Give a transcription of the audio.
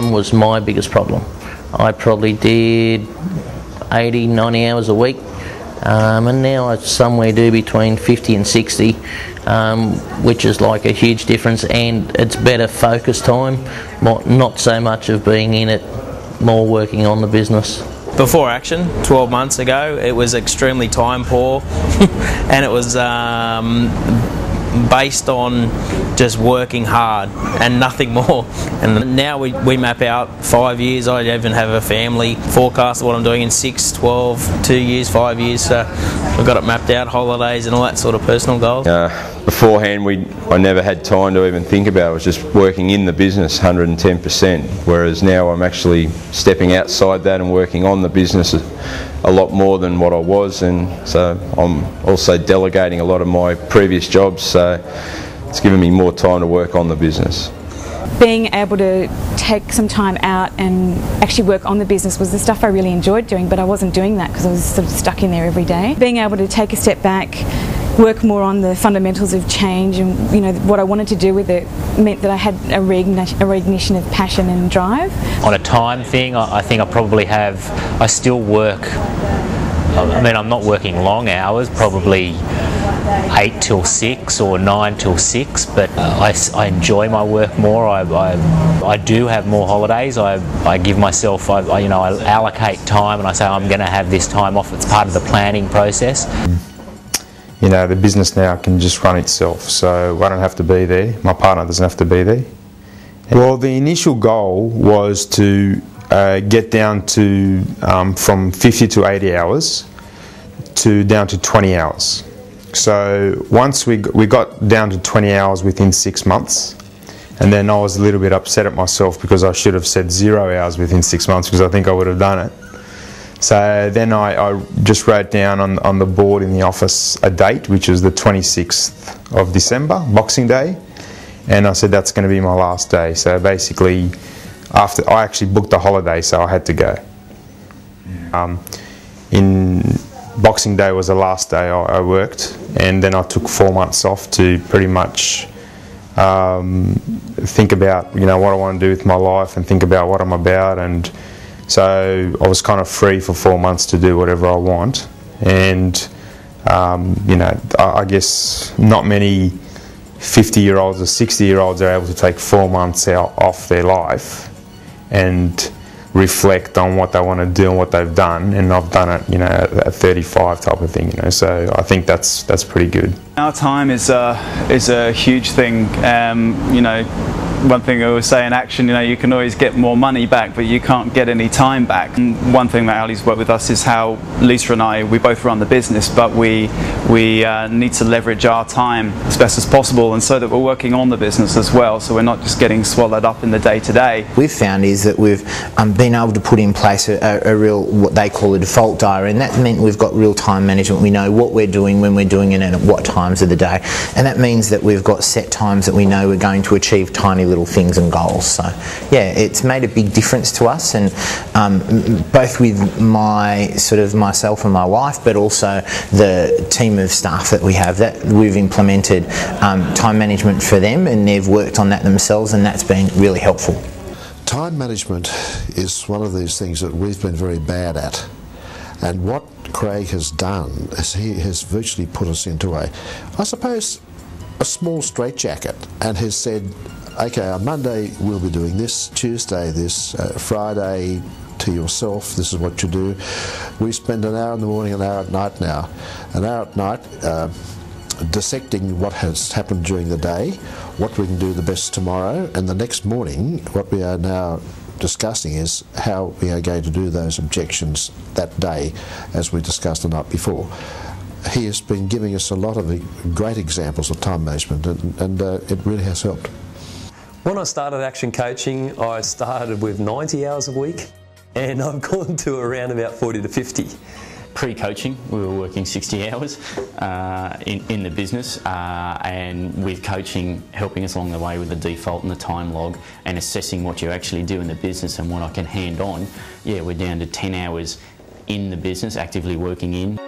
time was my biggest problem. I probably did 80, 90 hours a week, and now I somewhere do between 50 and 60, which is like a huge difference, and it's better focus time, not so much of being in it, more working on the business. Before Action, 12 months ago, it was extremely time poor and it was based on just working hard and nothing more. And now we map out 5 years. I even have a family forecast of what I'm doing in 6, 12, 2 years, 5 years. So we've got it mapped out, holidays and all that sort of personal goals. Beforehand, I never had time to even think about it. I was just working in the business 110%, whereas now I'm actually stepping outside that and working on the business a lot more than what I was, and so I'm also delegating a lot of my previous jobs, so it's given me more time to work on the business. Being able to take some time out and actually work on the business was the stuff I really enjoyed doing, but I wasn't doing that because I was sort of stuck in there every day. Being able to take a step back, work more on the fundamentals of change and what I wanted to do with it meant that I had a reignition of passion and drive. On a time thing, I think I still work, I mean I'm not working long hours, probably 8 till 6 or 9 till 6, but I enjoy my work more. I do have more holidays. I give myself, I allocate time and I say I'm going to have this time off. It's part of the planning process. The business now can just run itself, so I don't have to be there. My partner doesn't have to be there. Well, the initial goal was to get down to from 50 to 80 hours down to 20 hours. So once we got down to 20 hours within 6 months, and then I was a little bit upset at myself because I should have said 0 hours within 6 months, because I think I would have done it. So then I just wrote down on the board in the office a date, which was the 26th of December, Boxing Day, and I said that's going to be my last day. So basically, after I actually booked a holiday, so I had to go. In Boxing Day was the last day I worked, and then I took 4 months off to pretty much think about what I want to do with my life and think about what I'm about, and so I was kind of free for 4 months to do whatever I want. And I guess not many 50-year-olds or 60-year-olds are able to take 4 months out off their life and reflect on what they want to do and what they've done, and I've done it, at 35 type of thing, so I think that's pretty good. Our time is a huge thing. One thing I always say in Action, you can always get more money back, but you can't get any time back. And one thing that Ali's worked with us is how Lisa and I, we both run the business, but we need to leverage our time as best as possible, and so that we're working on the business as well, so we're not just getting swallowed up in the day-to-day. We've found is that we've been able to put in place a real, what they call a default diary, and that meant we've got real time management. We know what we're doing, when we're doing it, and at what times of the day, and that means that we've got set times that we know we're going to achieve tiny little things and goals. So yeah, it's made a big difference to us, and both with myself and my wife, but also the team of staff that we have, that we've implemented time management for them, and they've worked on that themselves, and that's been really helpful. Time management is one of these things that we've been very bad at, and what Craig has done is he has virtually put us into a small straitjacket, and has said, okay, on Monday we'll be doing this, Tuesday this, Friday to yourself, this is what you do. We spend an hour in the morning, an hour at night now. An hour at night dissecting what has happened during the day, what we can do the best tomorrow, and the next morning what we are now discussing is how we are going to do those objections that day, as we discussed the night before. He has been giving us a lot of great examples of time management, and it really has helped. When I started Action Coaching, I started with 90 hours a week, and I've gone to around about 40 to 50. Pre-coaching, we were working 60 hours in the business, and with coaching helping us along the way with the default and the time log and assessing what you actually do in the business and what I can hand on, yeah, we're down to 10 hours in the business, actively working in.